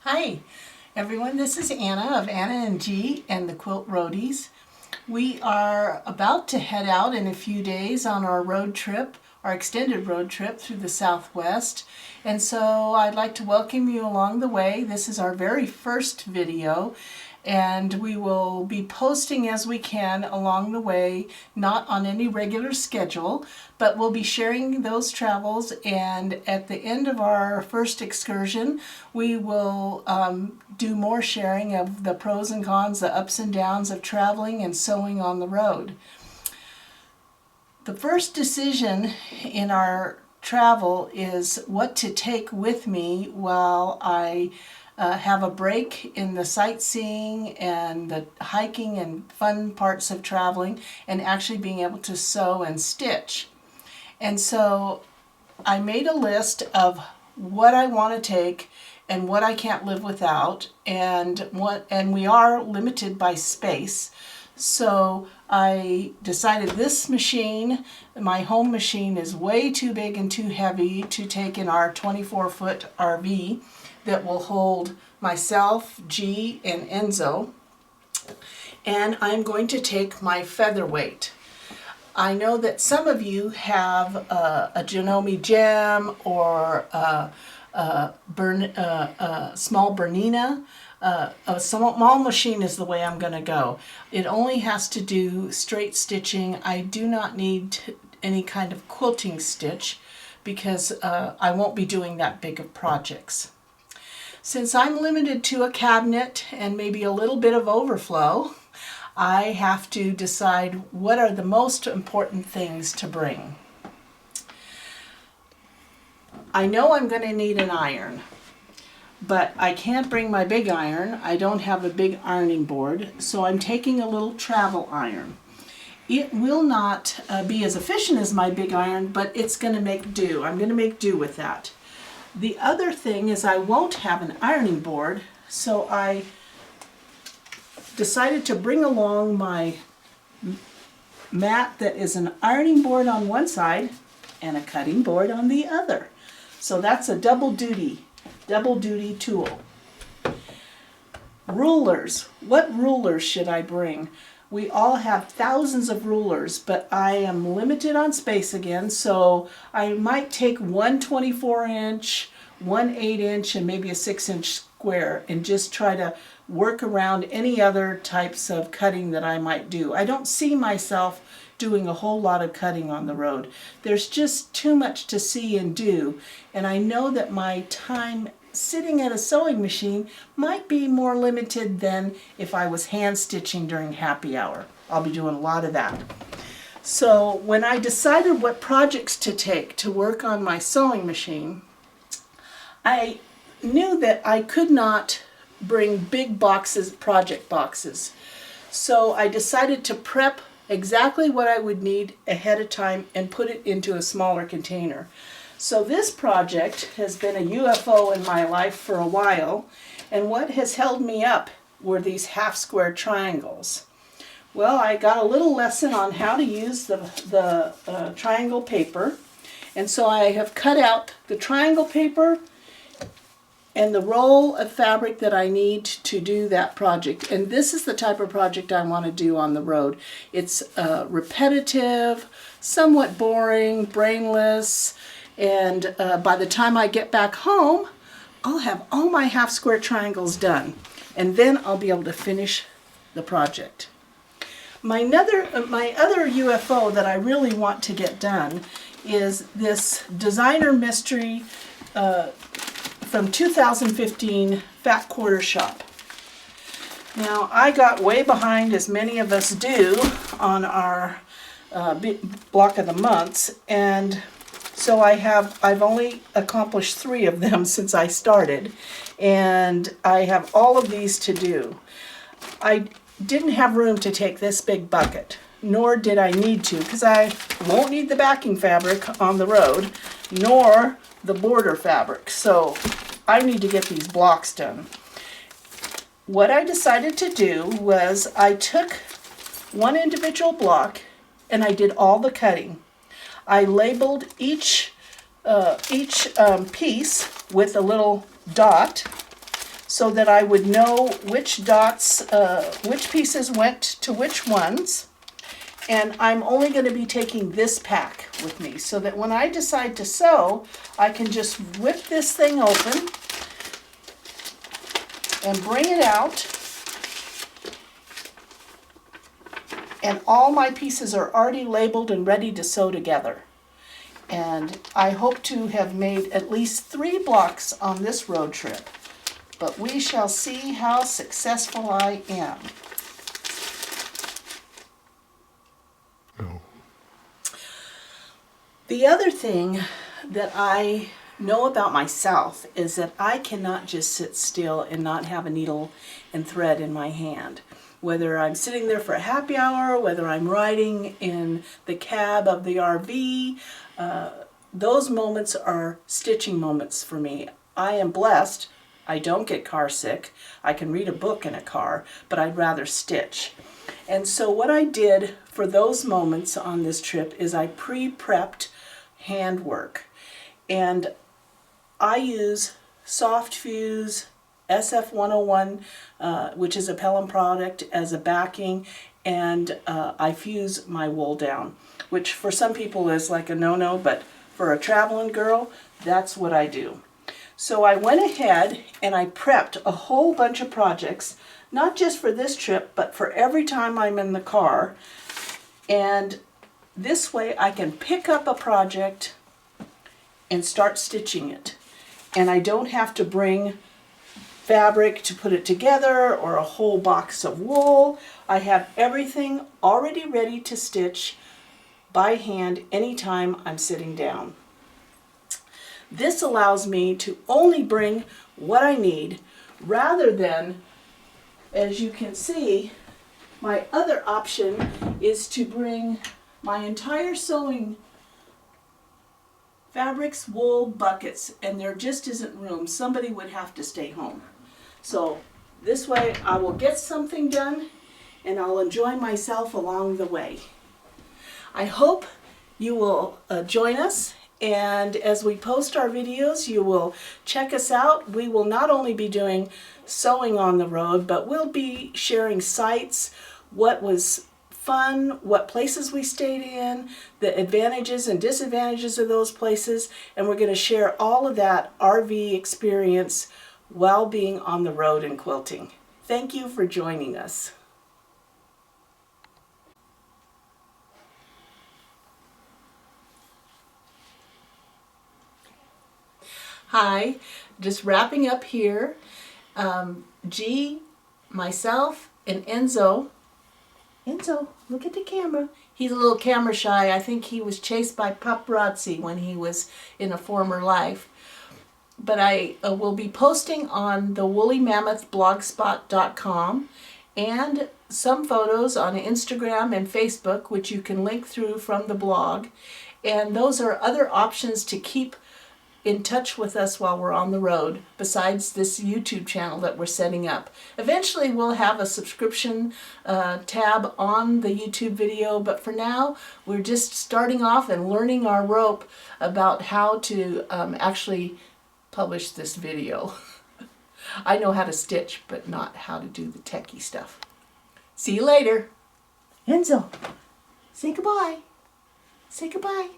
Hi everyone, this is Anna of Anna and G and the Quilt Roadies. We are about to head out in a few days on our road trip, our extended road trip through the Southwest. And so I'd like to welcome you along the way. This is our very first video, and we will be posting as we can along the way, not on any regular schedule, but we'll be sharing those travels. And at the end of our first excursion, we will do more sharing of the pros and cons, the ups and downs of traveling and sewing on the road. The first decision in our travel is what to take with me while I have a break in the sightseeing and the hiking and fun parts of traveling, and actually being able to sew and stitch. And so I made a list of what I want to take and what I can't live without, and we are limited by space. So I decided this machine, my home machine, is way too big and too heavy to take in our 24-foot RV that will hold myself, G, and Enzo. And I'm going to take my featherweight. I know that some of you have a Janome Gem or a small Bernina. A small machine is the way I'm going to go. It only has to do straight stitching. I do not need any kind of quilting stitch because I won't be doing that big of projects. Since I'm limited to a cabinet and maybe a little bit of overflow, I have to decide what are the most important things to bring. I know I'm going to need an iron, but I can't bring my big iron. I don't have a big ironing board, so I'm taking a little travel iron. It will not be as efficient as my big iron, but it's going to make do. I'm going to make do with that. The other thing is I won't have an ironing board, so I decided to bring along my mat that is an ironing board on one side and a cutting board on the other. So that's a double duty tool. Rulers. What rulers should I bring? We all have thousands of rulers, but I am limited on space again, so I might take one 24-inch, one 8-inch, and maybe a 6-inch square and just try to work around any other types of cutting that I might do. I don't see myself doing a whole lot of cutting on the road. There's just too much to see and do, and I know that my time sitting at a sewing machine might be more limited than if I was hand stitching during happy hour. I'll be doing a lot of that. So when I decided what projects to take to work on my sewing machine, I knew that I could not bring big boxes, project boxes. So I decided to prep exactly what I would need ahead of time and put it into a smaller container. So this project has been a UFO in my life for a while, and what has held me up were these half-square triangles. Well, I got a little lesson on how to use the triangle paper, and so I have cut out the triangle paper and the roll of fabric that I need to do that project. And this is the type of project I want to do on the road. It's repetitive, somewhat boring, brainless, and by the time I get back home, I'll have all my half-square triangles done, and then I'll be able to finish the project. My other UFO that I really want to get done is this Designer Mystery from 2015 Fat Quarter Shop. Now, I got way behind, as many of us do, on our block of the months, and so I've only accomplished 3 of them since I started, and I have all of these to do. I didn't have room to take this big bucket, nor did I need to, because I won't need the backing fabric on the road, nor the border fabric, so I need to get these blocks done. What I decided to do was I took one individual block and I did all the cutting. I labeled each piece with a little dot so that I would know which dots, which pieces went to which ones. And I'm only going to be taking this pack with me so that when I decide to sew, I can just whip this thing open and bring it out. And all my pieces are already labeled and ready to sew together. And I hope to have made at least 3 blocks on this road trip. But we shall see how successful I am. Oh. The other thing that I know about myself is that I cannot just sit still and not have a needle and thread in my hand. Whether I'm sitting there for a happy hour, whether I'm riding in the cab of the RV, those moments are stitching moments for me. I am blessed. I don't get car sick. I can read a book in a car, but I'd rather stitch. And so what I did for those moments on this trip is I pre-prepped handwork. And I use Soft Fuse SF101, which is a Pelham product, as a backing, and I fuse my wool down, which for some people is like a no-no, but for a traveling girl, that's what I do. So I went ahead and I prepped a whole bunch of projects, not just for this trip, but for every time I'm in the car. And this way I can pick up a project and start stitching it. And I don't have to bring fabric to put it together or a whole box of wool. I have everything already ready to stitch by hand anytime I'm sitting down. This allows me to only bring what I need rather than, as you can see, my other option is to bring my entire sewing fabrics, wool, buckets, and there just isn't room. Somebody would have to stay home. So this way I will get something done and I'll enjoy myself along the way. I hope you will join us, and as we post our videos you will check us out. We will not only be doing sewing on the road, but we'll be sharing sights, what was fun, what places we stayed in, the advantages and disadvantages of those places, and we're going to share all of that RV experience while being on the road and quilting. Thank you for joining us. Hi, just wrapping up here. G, myself, and Enzo, look at the camera. He's a little camera shy. I think he was chased by paparazzi when he was in a former life. But I will be posting on the woolymammothblogspot.com and some photos on Instagram and Facebook, which you can link through from the blog. And those are other options to keep in touch with us while we're on the road, besides this YouTube channel that we're setting up. Eventually we'll have a subscription tab on the YouTube video, but for now we're just starting off and learning our rope about how to actually publish this video. I know how to stitch, but not how to do the techie stuff. See you later. Enzo, say goodbye. Say goodbye.